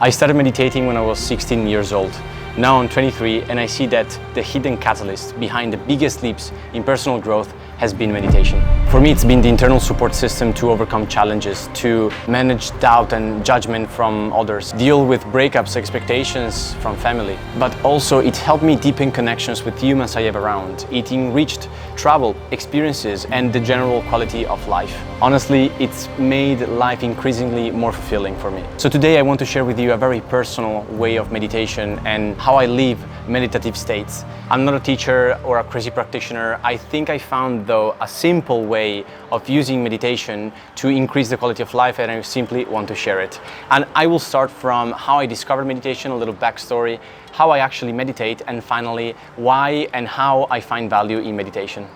I started meditating when I was 16 years old. Now I'm 23 and I see that the hidden catalyst behind the biggest leaps in personal growth has been meditation. For me, it's been the internal support system to overcome challenges, to manage doubt and judgment from others, deal with breakups, expectations from family. But also it helped me deepen connections with humans I have around. It enriched travel, experiences, and the general quality of life. Honestly, it's made life increasingly more fulfilling for me. So today I want to share with you a very personal way of meditation and how I live meditative states. I'm not a teacher or a crazy practitioner. I think I found, though, a simple way of using meditation to increase the quality of life, and I simply want to share it. And I will start from how I discovered meditation, a little backstory, how I actually meditate, and finally, why and how I find value in meditation.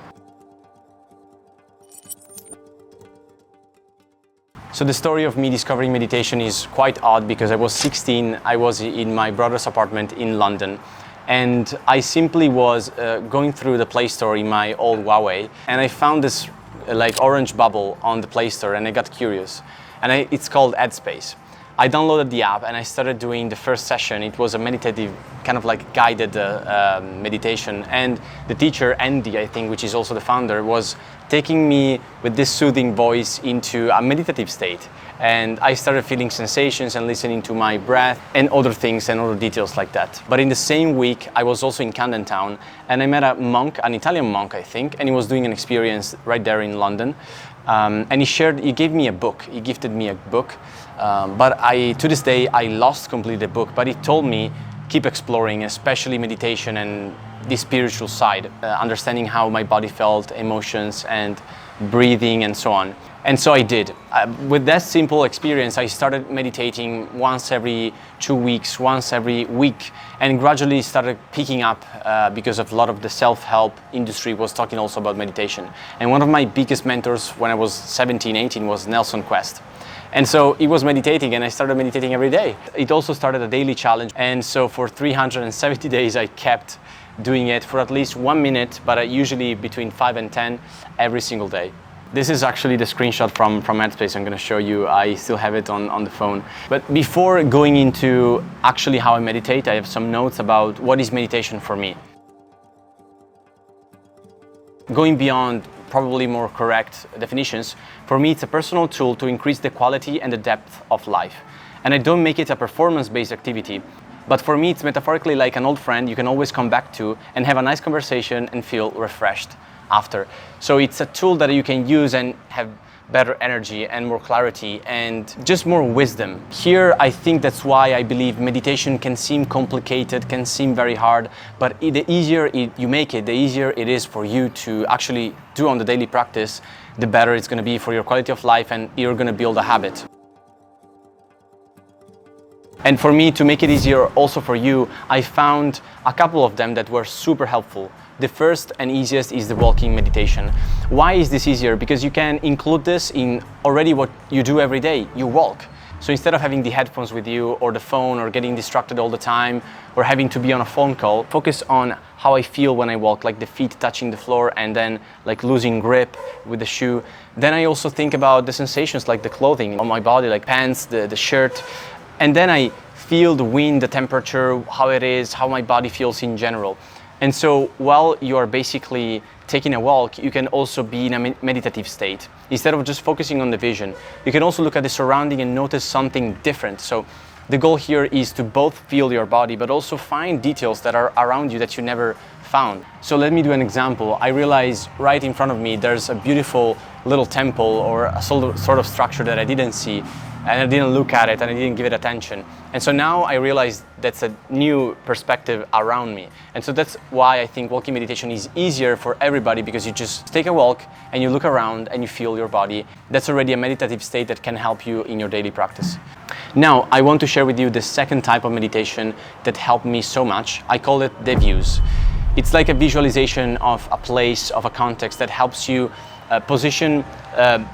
So the story of me discovering meditation is quite odd because I was 16, I was in my brother's apartment in London. And I simply was going through the Play Store in my old Huawei, and I found this like orange bubble on the Play Store, and I got curious. And it's called Headspace. I downloaded the app and I started doing the first session. It was a meditative, kind of like guided meditation. And the teacher, Andy, I think, which is also the founder, was taking me with this soothing voice into a meditative state. And I started feeling sensations and listening to my breath and other things and other details like that. But in the same week, I was also in Camden Town and I met a monk, an Italian monk, I think, and he was doing an experience right there in London. And he gave me a book, he gifted me a book. But to this day, I lost completely the book, but he told me, keep exploring, especially meditation and the spiritual side, understanding how my body felt, emotions and breathing and so on. And so I did. With that simple experience, I started meditating once every 2 weeks, once every week, and gradually started picking up because of a lot of the self-help industry was talking also about meditation. And one of my biggest mentors when I was 17, 18 was Nelson Quest. And so he was meditating and I started meditating every day. It also started a daily challenge. And so for 370 days, I kept doing it for at least 1 minute, but usually between 5 and 10 every single day. This is actually the screenshot from Headspace I'm going to show you. I still have it on the phone. But before going into actually how I meditate, I have some notes about what is meditation for me. Going beyond probably more correct definitions, for me it's a personal tool to increase the quality and the depth of life. And I don't make it a performance-based activity, but for me it's metaphorically like an old friend you can always come back to and have a nice conversation and feel refreshed after. So it's a tool that you can use and have better energy and more clarity and just more wisdom. Here, I think that's why I believe meditation can seem complicated, can seem very hard, but the easier you make it, the easier it is for you to actually do on the daily practice, the better it's going to be for your quality of life and you're going to build a habit. And for me, to make it easier also for you, I found a couple of them that were super helpful. The first and easiest is the walking meditation. Why is this easier? Because you can include this in already what you do every day. You walk. So instead of having the headphones with you or the phone or getting distracted all the time or having to be on a phone call, focus on how I feel when I walk, like the feet touching the floor and then like losing grip with the shoe. Then I also think about the sensations like the clothing on my body, like pants, the shirt. And then I feel the wind, the temperature, how it is, how my body feels in general. And so while you are basically taking a walk, you can also be in a meditative state. Instead of just focusing on the vision, you can also look at the surrounding and notice something different. So the goal here is to both feel your body, but also find details that are around you that you never found. So let me do an example. I realize right in front of me, there's a beautiful little temple or a sort of structure that I didn't see. And I didn't look at it and I didn't give it attention. And so now I realize that's a new perspective around me. And so that's why I think walking meditation is easier for everybody, because you just take a walk and you look around and you feel your body. That's already a meditative state that can help you in your daily practice. Now, I want to share with you the second type of meditation that helped me so much. I call it the views. It's like a visualization of a place, of a context that helps you position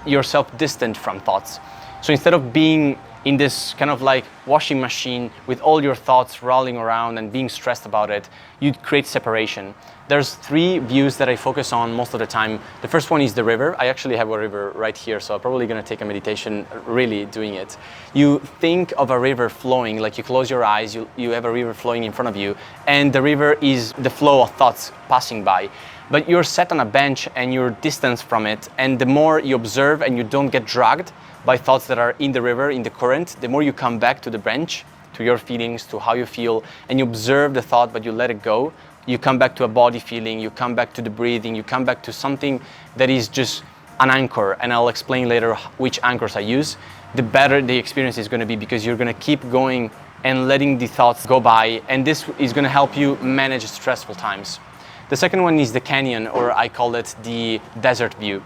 yourself distant from thoughts. So instead of being in this kind of like washing machine with all your thoughts rolling around and being stressed about it, you create separation. There's three views that I focus on most of the time. The first one is the river. I actually have a river right here, so I'm probably gonna take a meditation really doing it. You think of a river flowing, like you close your eyes, you have a river flowing in front of you, and the river is the flow of thoughts passing by. But you're sat on a bench and you're distanced from it, and the more you observe and you don't get dragged by thoughts that are in the river, in the current, the more you come back to the bench, to your feelings, to how you feel, and you observe the thought but you let it go. You come back to a body feeling, you come back to the breathing, you come back to something that is just an anchor, and I'll explain later which anchors I use. The better the experience is going to be, because you're going to keep going and letting the thoughts go by, and this is going to help you manage stressful times. The second one is the canyon, or I call it the desert view.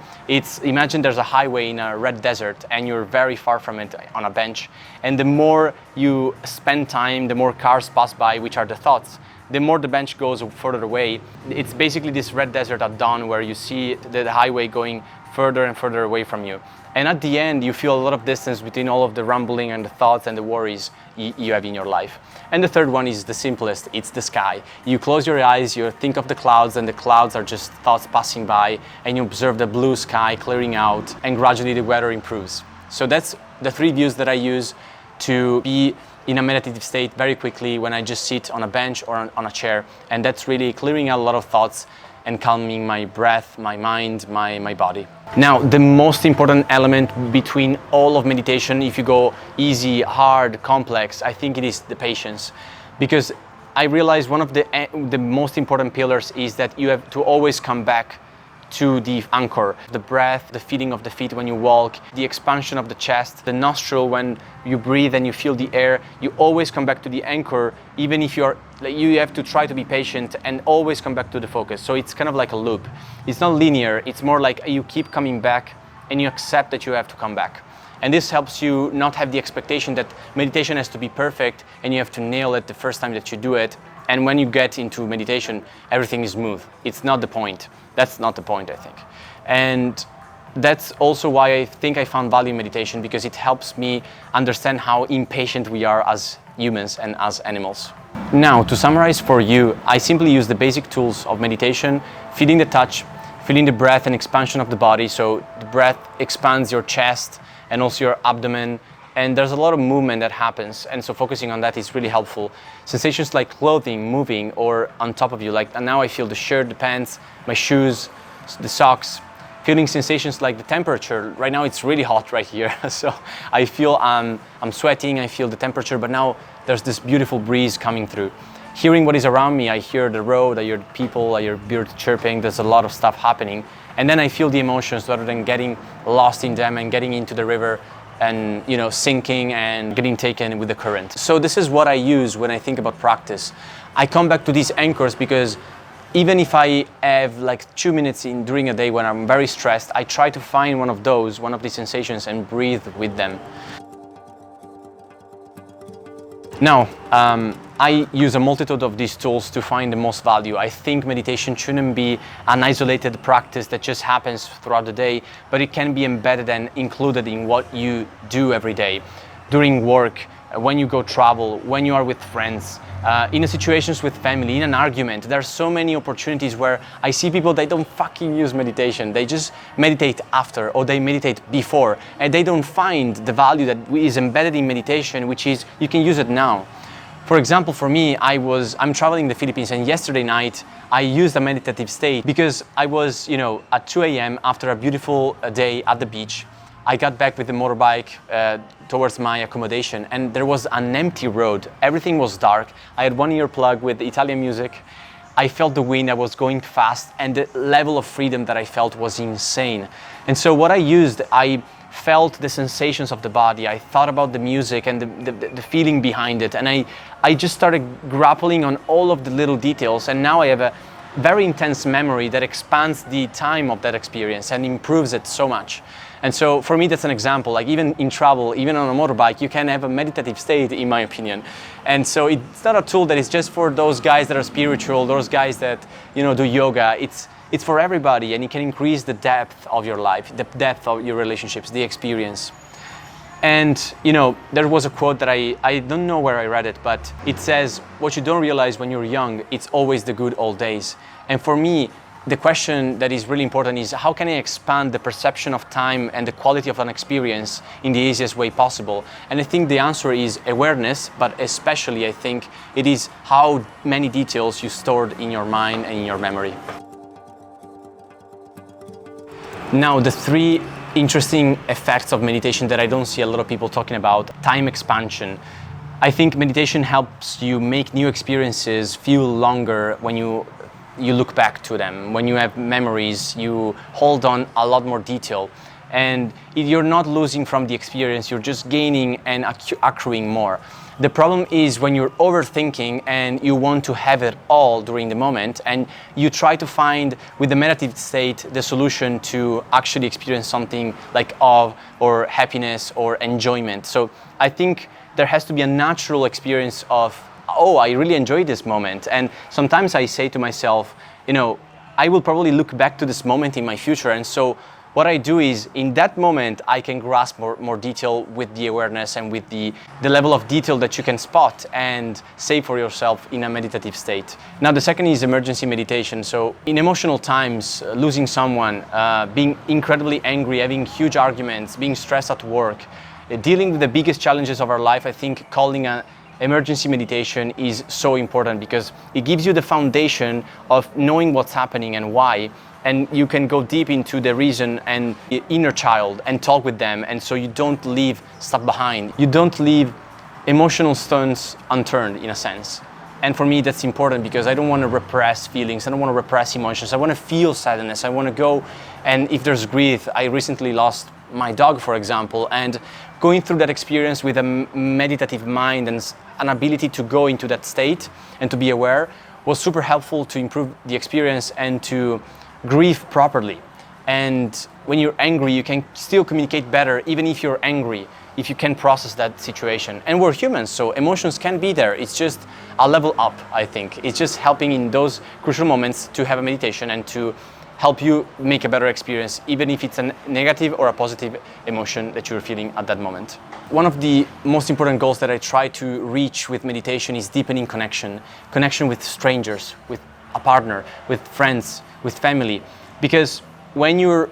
Imagine there's a highway in a red desert and you're very far from it on a bench, and the more you spend time, the more cars pass by, which are the thoughts, the more the bench goes further away. It's basically this red desert at dawn where you see the highway going further and further away from you. And at the end, you feel a lot of distance between all of the rumbling and the thoughts and the worries you have in your life. And the third one is the simplest, it's the sky. You close your eyes, you think of the clouds, and the clouds are just thoughts passing by, and you observe the blue sky clearing out, and gradually the weather improves. So that's the three views that I use to be in a meditative state very quickly when I just sit on a bench or on a chair. And that's really clearing out a lot of thoughts and calming my breath, my mind, my body. Now, the most important element between all of meditation, if you go easy, hard, complex, I think it is the patience. Because I realize one of the most important pillars is that you have to always come back to the anchor, the breath, the feeling of the feet when you walk, the expansion of the chest, the nostril when you breathe and you feel the air. You always come back to the anchor, even if you have to try to be patient and always come back to the focus. So it's kind of like a loop. It's not linear, it's more like you keep coming back and you accept that you have to come back. And this helps you not have the expectation that meditation has to be perfect and you have to nail it the first time that you do it. And when you get into meditation, everything is smooth. It's not the point. That's not the point, I think. And that's also why I think I found value in meditation, because it helps me understand how impatient we are as humans and as animals. Now, to summarize for you, I simply use the basic tools of meditation: feeling the touch, feeling the breath and expansion of the body. So the breath expands your chest and also your abdomen, and there's a lot of movement that happens, and so focusing on that is really helpful. Sensations like clothing moving or on top of you, like now I feel the shirt, the pants, my shoes, the socks. Feeling sensations like the temperature. Right now it's really hot right here, so I feel I'm sweating, I feel the temperature, but now there's this beautiful breeze coming through. Hearing what is around me, I hear the road, I hear the people, I hear birds chirping, there's a lot of stuff happening. And then I feel the emotions rather than getting lost in them and getting into the river and sinking and getting taken with the current. So this is what I use when I think about practice. I come back to these anchors because even if I have like 2 minutes during a day when I'm very stressed, I try to find one of these sensations and breathe with them. Now, I use a multitude of these tools to find the most value. I think meditation shouldn't be an isolated practice that just happens throughout the day, but it can be embedded and included in what you do every day, during work, when you go travel, when you are with friends, in situations with family, in an argument. There are so many opportunities where I see people, they don't fucking use meditation. They just meditate after, or they meditate before, and they don't find the value that is embedded in meditation, which is you can use it now. For example, for me, I'm traveling the Philippines, and yesterday night I used a meditative state because I was, at 2 a.m. after a beautiful day at the beach. I got back with the motorbike towards my accommodation, and there was an empty road. Everything was dark. I had one earplug with Italian music. I felt the wind, I was going fast, and the level of freedom that I felt was insane. And so what I felt the sensations of the body. I thought about the music and the feeling behind it, and I just started grappling on all of the little details, and now I have a very intense memory that expands the time of that experience and improves it so much. And so for me, that's an example. Like even in travel, even on a motorbike, you can have a meditative state, in my opinion. And so it's not a tool that is just for those guys that are spiritual, those guys that do yoga. It's for everybody, and it can increase the depth of your life, the depth of your relationships, the experience. And there was a quote that I don't know where I read it, but it says, what you don't realize when you're young, it's always the good old days. And for me, the question that is really important is, how can I expand the perception of time and the quality of an experience in the easiest way possible? And I think the answer is awareness, but especially I think it is how many details you stored in your mind and in your memory. Now, the three interesting effects of meditation that I don't see a lot of people talking about: time expansion. I think meditation helps you make new experiences feel longer when you look back to them. When you have memories, you hold on a lot more detail. And you're not losing from the experience, you're just gaining and accruing more. The problem is when you're overthinking and you want to have it all during the moment, and you try to find, with the meditative state, the solution to actually experience something like awe or happiness or enjoyment. So I think there has to be a natural experience of, oh, I really enjoyed this moment. And sometimes I say to myself, I will probably look back to this moment in my future. And so what I do is, in that moment, I can grasp more detail with the awareness and with the level of detail that you can spot and save for yourself in a meditative state. Now, the second is emergency meditation. So in emotional times, losing someone, being incredibly angry, having huge arguments, being stressed at work, dealing with the biggest challenges of our life, I think calling an emergency meditation is so important, because it gives you the foundation of knowing what's happening and why. And you can go deep into the reason and the inner child and talk with them. And so you don't leave stuff behind. You don't leave emotional stones unturned, in a sense. And for me, that's important, because I don't want to repress feelings. I don't want to repress emotions. I want to feel sadness. I want to go, and if there's grief, I recently lost my dog, for example, and going through that experience with a meditative mind and an ability to go into that state and to be aware was super helpful to improve the experience and to grieve properly. And when you're angry, you can still communicate better, even if you're angry, if you can process that situation. And we're humans, so emotions can be there. It's just a level up, I think. It's just helping in those crucial moments to have a meditation and to help you make a better experience, even if it's a negative or a positive emotion that you're feeling at that moment. One of the most important goals that I try to reach with meditation is deepening connection with strangers, with a partner, with friends, with family. Because when you're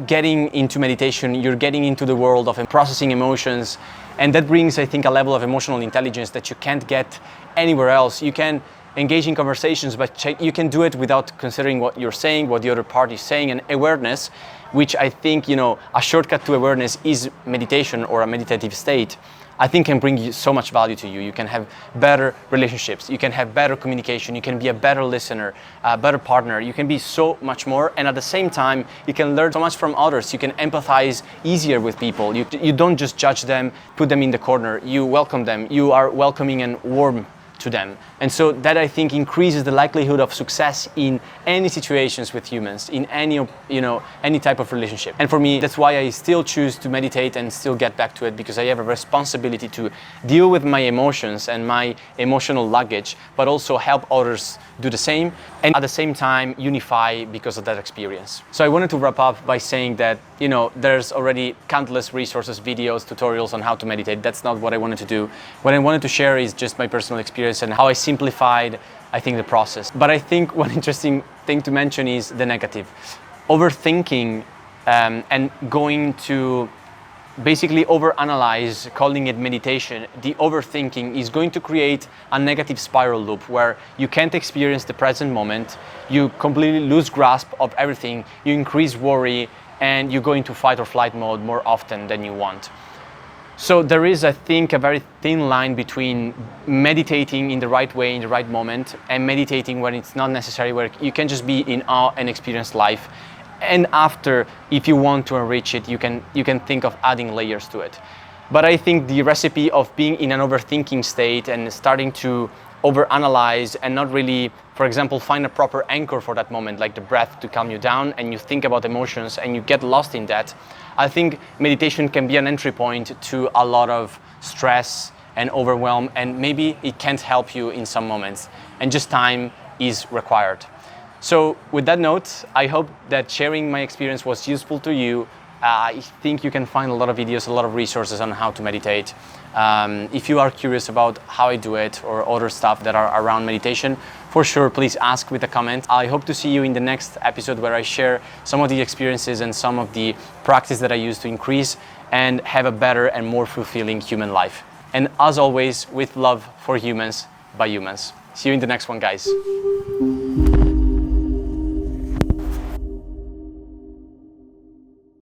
getting into meditation, you're getting into the world of processing emotions, and that brings, I think, a level of emotional intelligence that you can't get anywhere else. You can engage in conversations, but you can do it without considering what you're saying, what the other party is saying. And awareness, which I think, a shortcut to awareness is meditation or a meditative state, I think can bring you so much value to you. You can have better relationships, you can have better communication, you can be a better listener, a better partner, you can be so much more. And at the same time, you can learn so much from others. You can empathize easier with people. You don't just judge them, put them in the corner. You welcome them. You are welcoming and warm to them. And so that, I think, increases the likelihood of success in any situations with humans, in any type of relationship. And for me, that's why I still choose to meditate and still get back to it, because I have a responsibility to deal with my emotions and my emotional luggage, but also help others do the same, and at the same time unify because of that experience. So I wanted to wrap up by saying that, there's already countless resources, videos, tutorials on how to meditate. That's not what I wanted to do. What I wanted to share is just my personal experience and how I simplified, I think, the process. But I think one interesting thing to mention is the negative. Overthinking and going to basically overanalyze, calling it meditation, the overthinking is going to create a negative spiral loop where you can't experience the present moment, you completely lose grasp of everything, you increase worry, and you go into fight or flight mode more often than you want. So there is, I think, a very thin line between meditating in the right way, in the right moment, and meditating when it's not necessary, where you can just be in awe and experience life. And after, if you want to enrich it, you can think of adding layers to it. But I think the recipe of being in an overthinking state and starting to overanalyze and not really, for example, find a proper anchor for that moment, like the breath to calm you down, and you think about emotions and you get lost in that, I think meditation can be an entry point to a lot of stress and overwhelm, and maybe it can't help you in some moments, and just time is required. So with that note, I hope that sharing my experience was useful to you. I think you can find a lot of videos, a lot of resources on how to meditate. If you are curious about how I do it or other stuff that are around meditation, for sure, please ask with a comment. I hope to see you in the next episode where I share some of the experiences and some of the practice that I use to increase and have a better and more fulfilling human life. And as always, with love for humans, by humans. See you in the next one, guys.